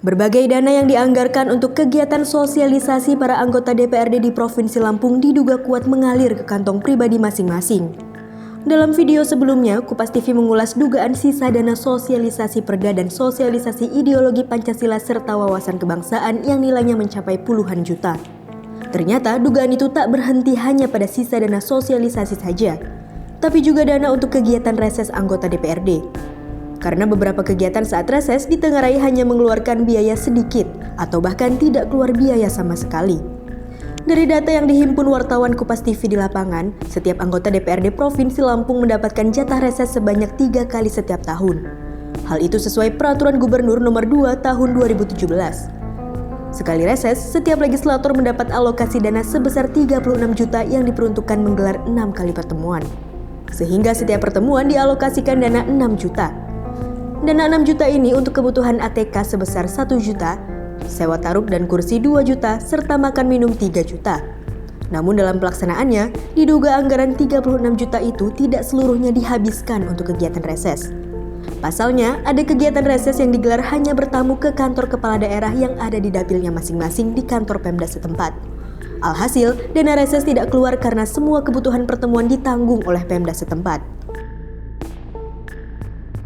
Berbagai dana yang dianggarkan untuk kegiatan sosialisasi para anggota DPRD di Provinsi Lampung diduga kuat mengalir ke kantong pribadi masing-masing. Dalam video sebelumnya, Kupas TV mengulas dugaan sisa dana sosialisasi perda dan sosialisasi ideologi Pancasila serta wawasan kebangsaan yang nilainya mencapai puluhan juta. Ternyata dugaan itu tak berhenti hanya pada sisa dana sosialisasi saja, tapi juga dana untuk kegiatan reses anggota DPRD. Karena beberapa kegiatan saat reses ditengarai hanya mengeluarkan biaya sedikit atau bahkan tidak keluar biaya sama sekali. Dari data yang dihimpun wartawan Kupas TV di lapangan, setiap anggota DPRD Provinsi Lampung mendapatkan jatah reses sebanyak 3 kali setiap tahun. Hal itu sesuai Peraturan Gubernur Nomor 2 Tahun 2017. Sekali reses, setiap legislator mendapat alokasi dana sebesar 36 juta yang diperuntukkan menggelar 6 kali pertemuan. Sehingga setiap pertemuan dialokasikan dana 6 juta. Dana 6 juta ini untuk kebutuhan ATK sebesar 1 juta, sewa tarup dan kursi 2 juta, serta makan minum 3 juta. Namun dalam pelaksanaannya, diduga anggaran 36 juta itu tidak seluruhnya dihabiskan untuk kegiatan reses. Pasalnya, ada kegiatan reses yang digelar hanya bertamu ke kantor kepala daerah yang ada di dapilnya masing-masing di kantor Pemda setempat. Alhasil, dana reses tidak keluar karena semua kebutuhan pertemuan ditanggung oleh Pemda setempat.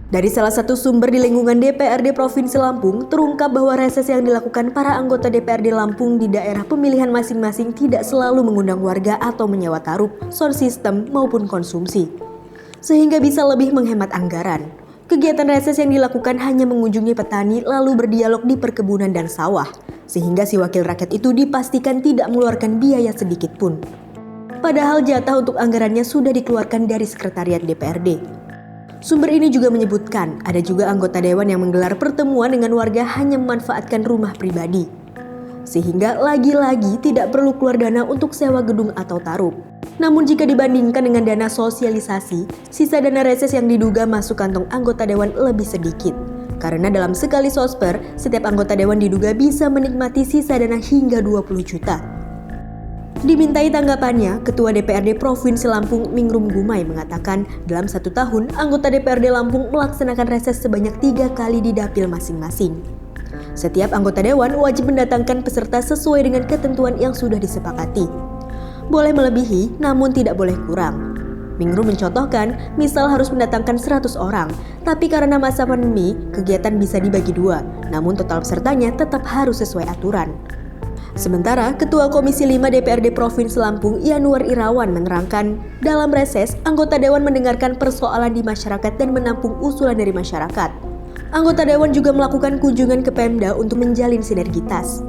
Dari salah satu sumber di lingkungan DPRD Provinsi Lampung, terungkap bahwa reses yang dilakukan para anggota DPRD Lampung di daerah pemilihan masing-masing tidak selalu mengundang warga atau menyewa tarup, sound system, maupun konsumsi. Sehingga bisa lebih menghemat anggaran. Kegiatan reses yang dilakukan hanya mengunjungi petani lalu berdialog di perkebunan dan sawah, sehingga si wakil rakyat itu dipastikan tidak mengeluarkan biaya sedikit pun. Padahal jatah untuk anggarannya sudah dikeluarkan dari sekretariat DPRD. Sumber ini juga menyebutkan ada juga anggota dewan yang menggelar pertemuan dengan warga hanya memanfaatkan rumah pribadi. Sehingga lagi-lagi tidak perlu keluar dana untuk sewa gedung atau tarup. Namun jika dibandingkan dengan dana sosialisasi, sisa dana reses yang diduga masuk kantong anggota dewan lebih sedikit. Karena dalam sekali sosper, setiap anggota dewan diduga bisa menikmati sisa dana hingga 20 juta. Dimintai tanggapannya, Ketua DPRD Provinsi Lampung Mingrum Gumai mengatakan dalam 1 tahun, anggota DPRD Lampung melaksanakan reses sebanyak 3 kali di dapil masing-masing. Setiap anggota dewan wajib mendatangkan peserta sesuai dengan ketentuan yang sudah disepakati. Boleh melebihi, namun tidak boleh kurang. Mingrum mencontohkan, misal harus mendatangkan 100 orang, tapi karena masa pandemi, kegiatan bisa dibagi 2, namun total pesertanya tetap harus sesuai aturan. Sementara, Ketua Komisi 5 DPRD Provinsi Lampung, Yanuar Irawan menerangkan, dalam reses, anggota dewan mendengarkan persoalan di masyarakat dan menampung usulan dari masyarakat. Anggota dewan juga melakukan kunjungan ke Pemda untuk menjalin sinergitas.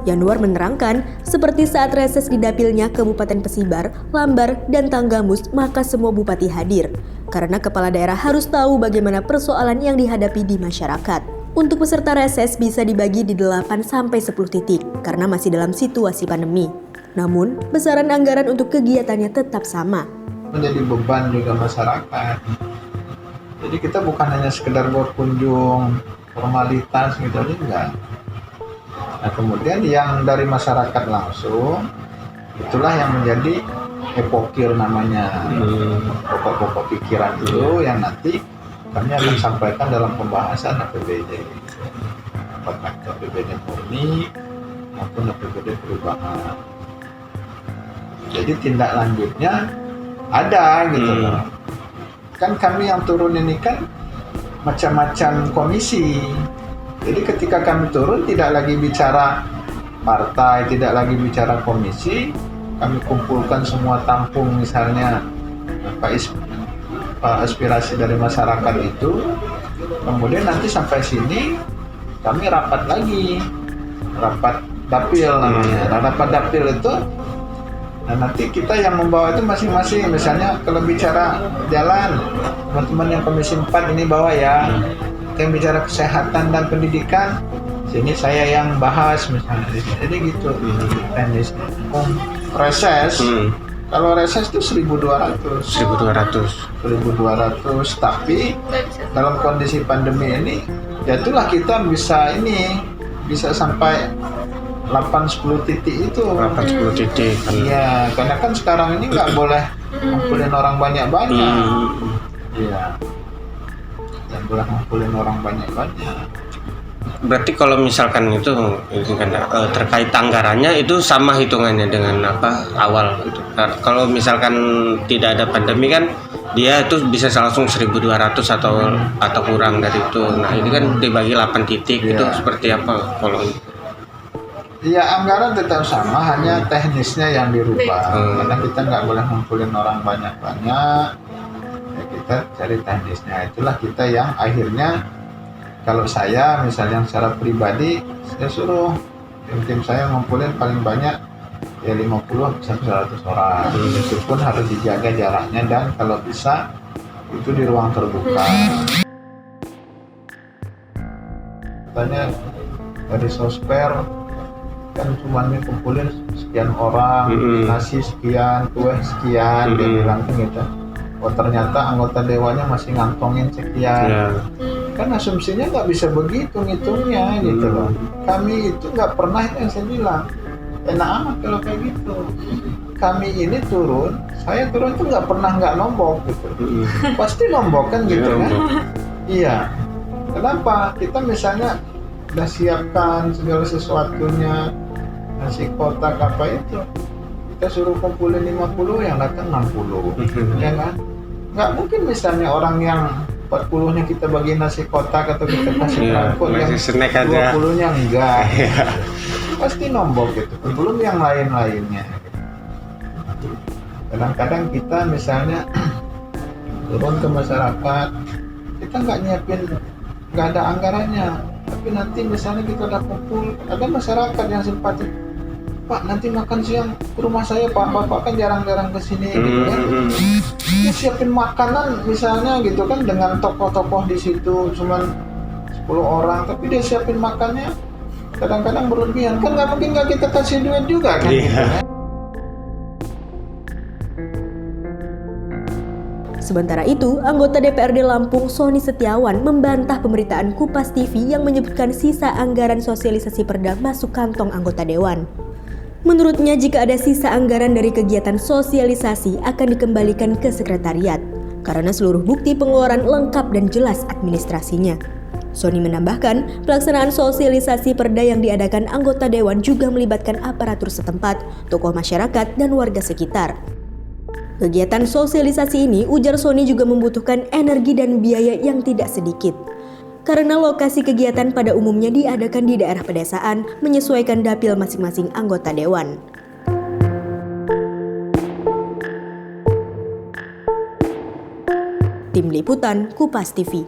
Yanuar menerangkan, seperti saat reses di dapilnya Kabupaten Pesibar, Lambar, dan Tanggamus, maka semua bupati hadir. Karena kepala daerah harus tahu bagaimana persoalan yang dihadapi di masyarakat. Untuk peserta reses bisa dibagi di 8-10 titik karena masih dalam situasi pandemi. Namun, besaran anggaran untuk kegiatannya tetap sama. Menjadi beban juga masyarakat. Jadi kita bukan hanya sekedar berkunjung, formalitas gitu aja enggak. Nah, kemudian yang dari masyarakat langsung, itulah yang menjadi epokir namanya. Pokok-pokok pikiran itu yang nanti kami akan sampaikan dalam pembahasan APBD, apakah APBD murni maupun APBD perubahan. Jadi tindak lanjutnya ada gitu loh. Kan kami yang turun ini kan macam-macam komisi. Jadi ketika kami turun tidak lagi bicara partai, tidak lagi bicara komisi, kami kumpulkan semua tampung misalnya aspirasi dari masyarakat itu, kemudian nanti sampai sini kami rapat lagi, rapat dapil namanya. Nah, rapat dapil itu, nah nanti kita yang membawa itu masing-masing. Misalnya kalau bicara jalan, teman-teman yang Komisi 4 ini bawa ya. Kita bicara kesehatan dan pendidikan, sini saya yang bahas misalnya. Jadi gitu. Reses. Kalau reses itu 1.200, tapi dalam kondisi pandemi ini, ya itulah kita bisa sampai 8-10 titik itu. 8-10 titik. Iya, karena kan sekarang ini nggak boleh ngumpulin orang banyak-banyak. Iya, nggak boleh ngumpulin orang banyak-banyak. berarti kalau misalkan itu kan terkait anggarannya itu sama hitungannya dengan awal itu. Kalau misalkan tidak ada pandemi kan dia itu bisa langsung 1.200 atau kurang dari itu. Nah, ini kan dibagi 8 titik itu seperti apa kalau Ya, anggaran tetap sama, hanya teknisnya yang dirubah. Karena kita nggak boleh ngumpulin orang banyak-banyak, ya kita cari teknisnya. Itulah kita yang akhirnya, kalau saya misalnya secara pribadi, saya suruh tim saya ngumpulin paling banyak ya 50 sampai 100 orang. Itu pun harus dijaga jaraknya, dan kalau bisa itu di ruang terbuka. Katanya dari sosper kan cuma kumpulin sekian orang, nasi sekian, kue sekian, dia bilang gitu. Oh, ternyata anggota dewannya masih ngantongin sekian. Kan asumsinya nggak bisa begitu ngitungnya gitu loh. Kami itu nggak pernah, yang saya bilang enak amat kalau kayak gitu. Kami ini turun, saya turun tuh nggak pernah nggak nombok gitu. Pasti nombok kan gitu kan. Iya. Kenapa? Kita misalnya udah siapkan segala sesuatunya, nasi kotak apa itu, kita suruh kumpulin 50, yang datang 60, ya kan? Nggak mungkin misalnya orang yang 40-nya kita bagi nasi kotak atau kita kasih transport, yang 20-nya enggak. Pasti nombok gitu, belum yang lain-lainnya. Kadang-kadang kita misalnya turun ke masyarakat, kita nggak nyiapin, nggak ada anggarannya, tapi nanti misalnya kita udah kumpul, ada masyarakat yang simpatik, Pak nanti makan siang ke rumah saya Pak, Bapak kan jarang-jarang kesini gitu kan. Dia siapin makanan misalnya gitu kan, dengan tokoh-tokoh di situ cuman 10 orang, tapi dia siapin makannya kadang-kadang berlebihan, kan nggak mungkin nggak kita kasih duit juga kan gitu kan. Sementara itu, anggota DPRD Lampung Sony Setiawan membantah pemberitaan Kupas TV yang menyebutkan sisa anggaran sosialisasi Perda masuk kantong anggota dewan. Menurutnya, jika ada sisa anggaran dari kegiatan sosialisasi akan dikembalikan ke sekretariat, karena seluruh bukti pengeluaran lengkap dan jelas administrasinya. Sony menambahkan, pelaksanaan sosialisasi Perda yang diadakan anggota dewan juga melibatkan aparatur setempat, tokoh masyarakat, dan warga sekitar. Kegiatan sosialisasi ini, ujar Sony, juga membutuhkan energi dan biaya yang tidak sedikit. Karena lokasi kegiatan pada umumnya diadakan di daerah pedesaan, menyesuaikan dapil masing-masing anggota dewan. Tim Liputan Kupas TV.